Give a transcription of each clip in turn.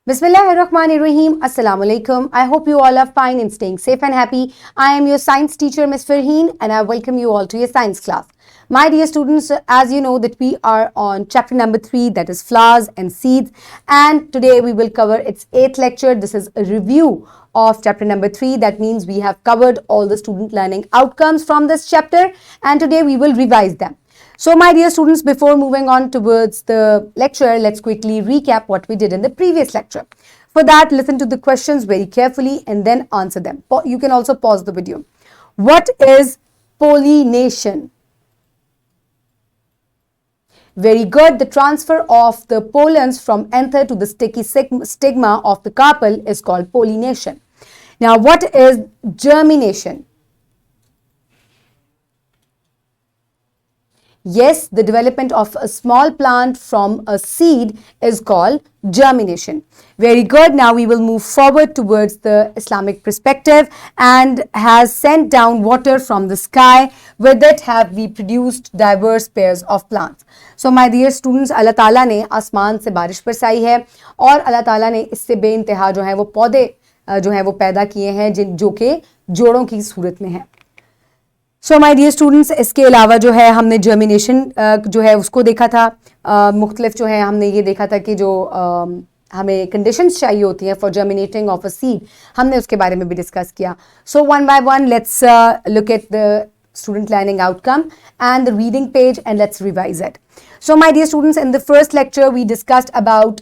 Bismillahirrahmanirrahim. Assalamu alaikum. I hope you all are fine and staying safe and happy. I am your science teacher, Ms. Farheen, and I welcome you all to your science class. My dear students, as you know that we are on chapter number 3, that is flowers and seeds, and today we will cover its 8th lecture. This is a review of chapter number 3. That means we have covered all the student learning outcomes from this chapter, and today we will revise them. So my dear students, before moving on towards the lecture, let's quickly recap what we did in the previous lecture. For that, listen to the questions very carefully and then answer them. You can also pause the video. What is pollination? Very good. The transfer of the pollens from anther to the sticky stigma of the carpel is called pollination. Now, what is germination? Yes, the development of a small plant from a seed is called germination. Very good. Now we will move forward towards the Islamic perspective. And has sent down water from the sky. With it have we produced diverse pairs of plants. So my dear students, Allah Ta'ala ने आसमान से बारिश बरसाई है और अल्लाह ताला ने इससे बेइंतहा जो है वो पौधे जो है वो पैदा किए हैं जो कि जोड़ों की सूरत में है. सो माय डियर स्टूडेंट्स, इसके अलावा जो है हमने जर्मिनेशन जो है उसको देखा था. मुख्तलिफ जो है हमने ये देखा था कि जो हमें कंडीशंस चाहिए होती हैं for germinating of a seed, हमने उसके बारे में भी डिस्कस किया. So one by one let's look at the student learning outcome and the reading page, and let's revise it. So my dear students, in the first lecture we discussed about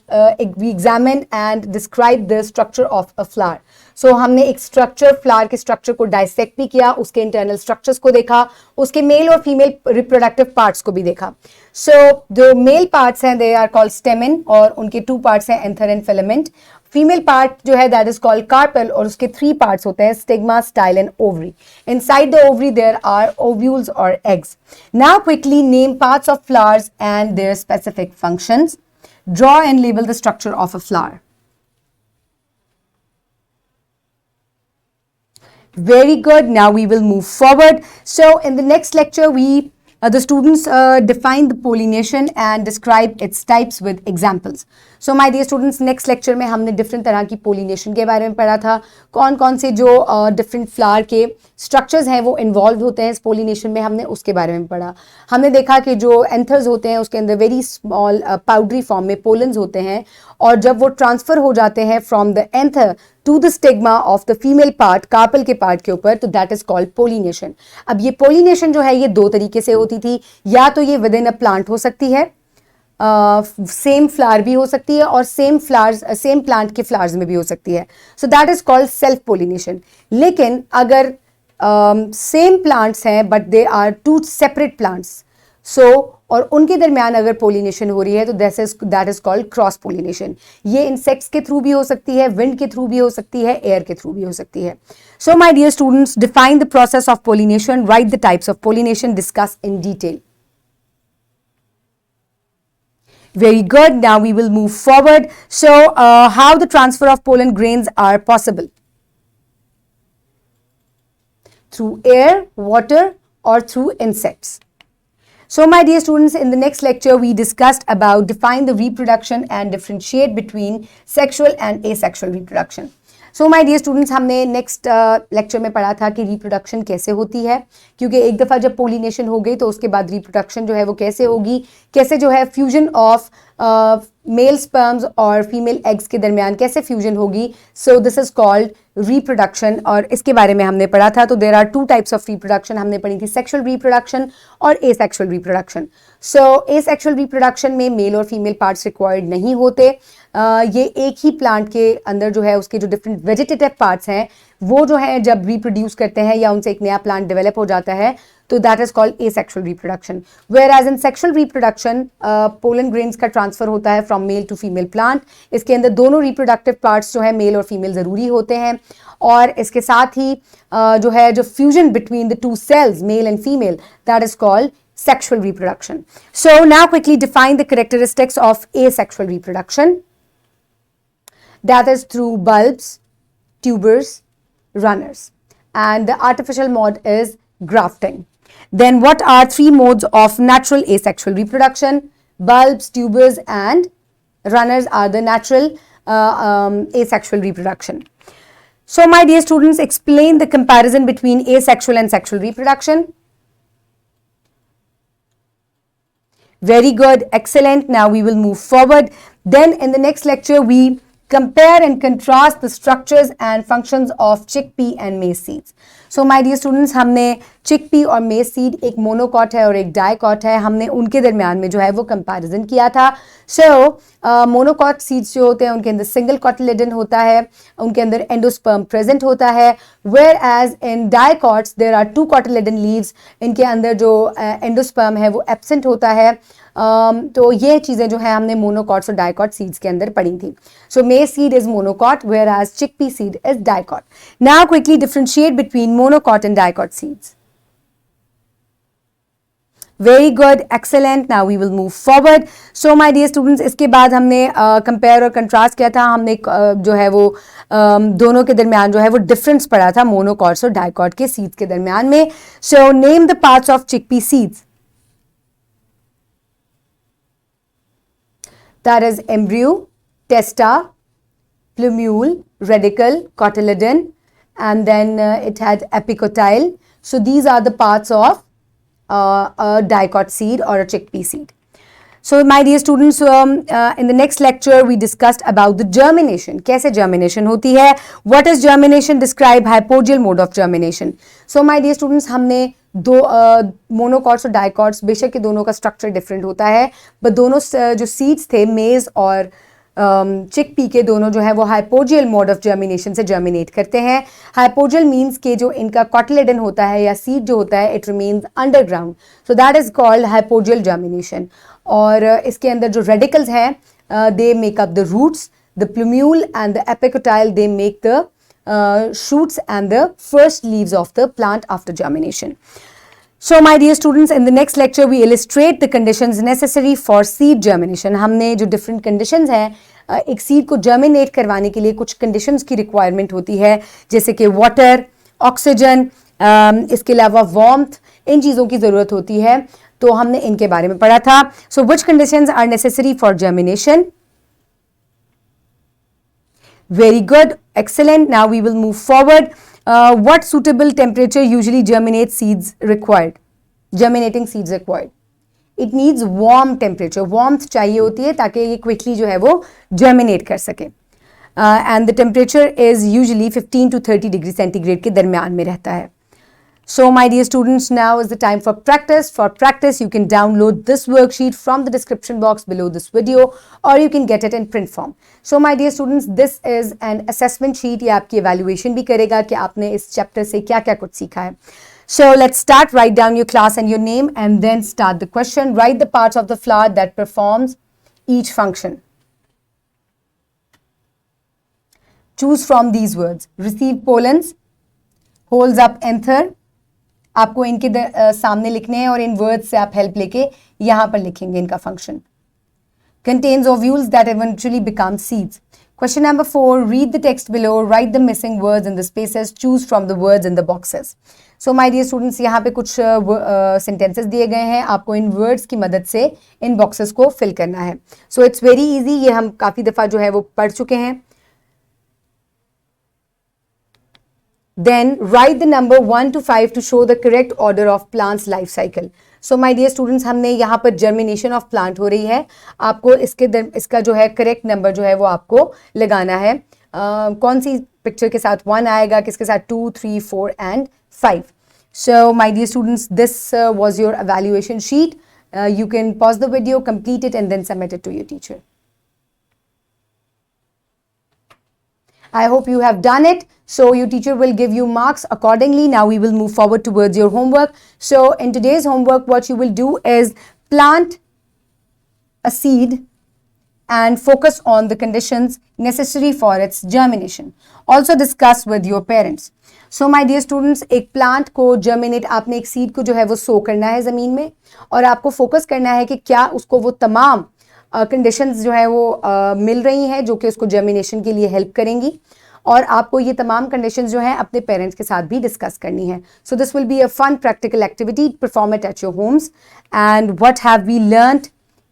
we examined and described the structure of a flower. So हमने एक structure, flower के structure को dissect भी किया, उसके internal structures को देखा, उसके मेल और फीमेल रिप्रोडक्टिव पार्ट्स को भी देखा. सो जो मेल पार्ट्स हैं दे आर कॉल्ड स्टेमन और उनके 2 पार्ट्स हैं anther and filament. Female part जो है दैट इज कॉल्ड कार्पेल और उसके 3 पार्ट्स होते हैं stigma, style and ovary. Inside the ovary there are ovules और eggs. Now quickly name parts of flowers and their specific functions. Draw and label the structure of a flower. Very good. Now we will move forward. So in the next lecture the students define the pollination and describe its types with examples. So my dear students, next lecture में हमने different तरह की pollination के बारे में पढ़ा था. कौन कौन से जो different flower के structures हैं वो involved होते हैं इस pollination में, हमने उसके बारे में पढ़ा. हमने देखा कि जो anthers होते हैं उसके अंदर very small powdery form में pollens होते हैं और जब वो transfer हो जाते हैं from the anther to the stigma of the female part, carpal के पार्ट के ऊपर, तो that is called pollination. अब ये pollination जो है ये 2 तरीके से होती थी. या तो ये within a plant हो सकती है, सेम फ्लावर भी हो सकती है और सेम प्लांट के फ्लावर्स में भी हो सकती है. So that is called self pollination. लेकिन अगर सेम प्लांट्स हैं but they are 2 separate plants, और उनके दरमियान अगर पोलिनेशन हो रही है तो that is called cross pollination. ये इंसेक्ट्स के थ्रू भी हो सकती है, विंड के थ्रू भी हो सकती है, एयर के थ्रू भी हो सकती है. So my dear students, define the process of pollination, write the types of pollination, discuss in detail. Very good. Now we will move forward. So how the transfer of pollen grains are possible? Through air, water, or through insects. So my dear students, in the next lecture we discussed about define the reproduction and differentiate between sexual and asexual reproduction. So my dear students, हमने next lecture में पढ़ा था कि reproduction कैसे होती है, क्योंकि एक दफ़ा जब पोलिनेशन हो गई तो उसके बाद रिप्रोडक्शन जो है वो कैसे होगी, कैसे जो है फ्यूजन ऑफ मेल स्पर्म्स और फीमेल एग्स के दरमियान कैसे फ्यूजन होगी. So this is called reproduction और इसके बारे में हमने पढ़ा था. तो there are 2 types of reproduction. हमने पढ़ी थी सेक्शुअल रिप्रोडक्शन और asexual reproduction. So asexual reproduction में मेल और फीमेल पार्ट्स रिक्वायर्ड नहीं होते. ये एक ही प्लांट के अंदर जो है उसके जो डिफरेंट वेजिटेटिव पार्ट्स हैं वो जो है जब रिप्रोड्यूस करते हैं या उनसे एक नया प्लांट डेवलप हो जाता है तो that is called asexual reproduction. Whereas in sexual reproduction pollen grains का ट्रांसफर होता है from male to female plant. इसके अंदर दोनों रिप्रोडक्टिव पार्ट्स जो है मेल और फीमेल ज़रूरी होते हैं और इसके साथ ही जो है जो fusion between the 2 cells male and female, that is called sexual reproduction. So now quickly define the characteristics of asexual reproduction. That is through bulbs, tubers, runners, and the artificial mode is grafting. Then what are 3 modes of natural asexual reproduction? Bulbs, tubers and runners are the natural asexual reproduction. So my dear students, explain the comparison between asexual and sexual reproduction. Very good, excellent. Now we will move forward. Then in the next lecture, we compare and contrast the structures and functions of chickpea and maize seeds. So my dear students, हमने chickpea और maize seed एक monocot है और एक dicot है, हमने उनके दरमियान में जो है वो comparison किया था. So monocot seeds जो होते हैं उनके अंदर single cotyledon होता है, उनके अंदर endosperm present होता है, whereas in dicots there are two cotyledon leaves, इनके अंदर जो endosperm है वो absent होता है. तो ये चीज़ें जो है हमने मोनोकॉट्स और डाइकॉट सीड्स के अंदर पढ़ी थी. So maize seed is monocot whereas chickpea seed is dicot. Now quickly differentiate between monocot and dicot seeds. Very good, excellent. Now we will move forward. So my dear students, इसके बाद हमने compare और contrast किया था. हमने जो है वो दोनों के दरमियान जो है वो डिफरेंस पढ़ा था मोनोकॉट्स और डाइकॉट के सीड्स के दरमियान में. So name the parts of chickpea seeds. That is embryo, testa, plumule, radicle, cotyledon, and then it had epicotyle. So these are the parts of a dicot seed or a chickpea seed. So my dear students, in the next lecture we discussed about the germination. कैसे germination होती है? What is germination? Describe hypogeal mode of germination. So my dear students, हमने दो monocots और dicots, बेशक के दोनों का स्ट्रक्चर डिफरेंट होता है, बट दोनों जो सीड्स थे मेज और चिकपी के, दोनों जो है वो हाइपोजियल मोड ऑफ जर्मिनेशन से जर्मिनेट करते हैं. हाइपोजियल मीन्स के जो इनका कॉटिलेडन होता है या सीड जो होता है it remains underground, so that is called hypogeal germination. और इसके अंदर जो रेडिकल्स हैं they make up the roots, the plumule and the epicotyl they make the shoots and the first leaves of the plant after germination. So my dear students, in the next lecture we illustrate the conditions necessary for seed germination. हमने जो different conditions हैं एक seed को germinate करवाने के लिए कुछ conditions की requirement होती है, जैसे कि water, oxygen, इसके अलावा warmth, इन चीज़ों की ज़रूरत होती है, तो हमने इनके बारे में पढ़ा था. So which conditions are necessary for germination? Very good, excellent. Now we will move forward. What suitable temperature usually germinate seeds required? Germinating seeds required. It needs warm temperature. Warmth चाहिए होती है ताकि ये quickly जो है वो germinate कर सके. And the temperature is usually 15 to 30 degree centigrade के दरमियान में रहता है. So my dear students, now is the time for practice. For practice, you can download this worksheet from the description box below this video, or you can get it in print form. So my dear students, this is an assessment sheet. ये आपकी evaluation भी करेगा कि आपने इस chapter से क्या-क्या कुछ सीखा है. So let's start. Write down your class and your name, and then start the question. Write the parts of the flower that performs each function. Choose from these words. Receive pollens, holds up anther. आपको इनके सामने लिखने हैं और इन words से आप help लेके यहाँ पर लिखेंगे इनका function. Contains ovules that eventually become seeds. Question number 4. Read the text below. Write the missing words in the spaces. Choose from the words in the boxes. So my dear students, यहाँ पे कुछ sentences दिए गए हैं. आपको इन words की मदद से इन boxes को fill करना है. So it's very easy. ये हम काफ़ी दफ़ा जो है वो पढ़ चुके हैं. Then write the number 1 to 5 to show the correct order of plant's life cycle. So my dear students, हमने यहाँ पर germination of plant हो रही है. आपको इसका जो है correct number जो है वो आपको लगाना है. कौन सी picture के साथ 1 आएगा, किसके साथ 2, 3, 4 and 5. So my dear students, this was your evaluation sheet. You can pause the video, complete it and then submit it to your teacher. I hope you have done it. So your teacher will give you marks accordingly. Now we will move forward towards your homework. So in today's homework, what you will do is plant a seed and focus on the conditions necessary for its germination. Also discuss with your parents. So my dear students, एक plant को germinate, आपने एक seed को जो है वो sow करना है ज़मीन में और आपको focus करना है कि क्या उसको वो तमाम कंडीशंस जो है वो मिल रही हैं जो कि उसको जर्मिनेशन के लिए हेल्प करेंगी और आपको ये तमाम कंडीशंस जो हैं अपने पेरेंट्स के साथ भी डिस्कस करनी है. So this will be a fun practical activity. Perform it at your homes. And what have we learned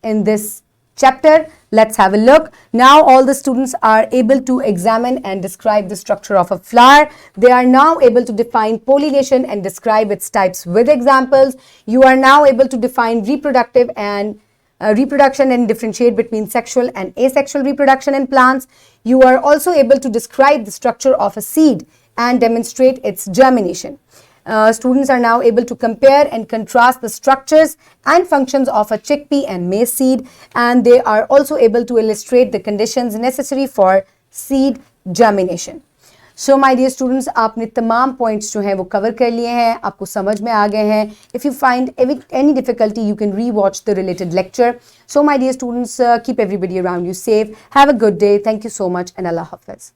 in this chapter? Let's have a look. Now all the students are able to examine and describe the structure of a flower. They are now able to define pollination and describe its types with examples. You are now able to define reproductive and reproduction and differentiate between sexual and asexual reproduction in plants. You are also able to describe the structure of a seed and demonstrate its germination. Students are now able to compare and contrast the structures and functions of a chickpea and maize seed, and they are also able to illustrate the conditions necessary for seed germination. So my dear students, आपने तमाम points जो हैं वो cover कर लिए हैं, आपको समझ में आ गए हैं. If you find any difficulty, you can re-watch the related lecture. So my dear students, keep everybody around you safe. Have a good day. Thank you so much and Allah Hafiz.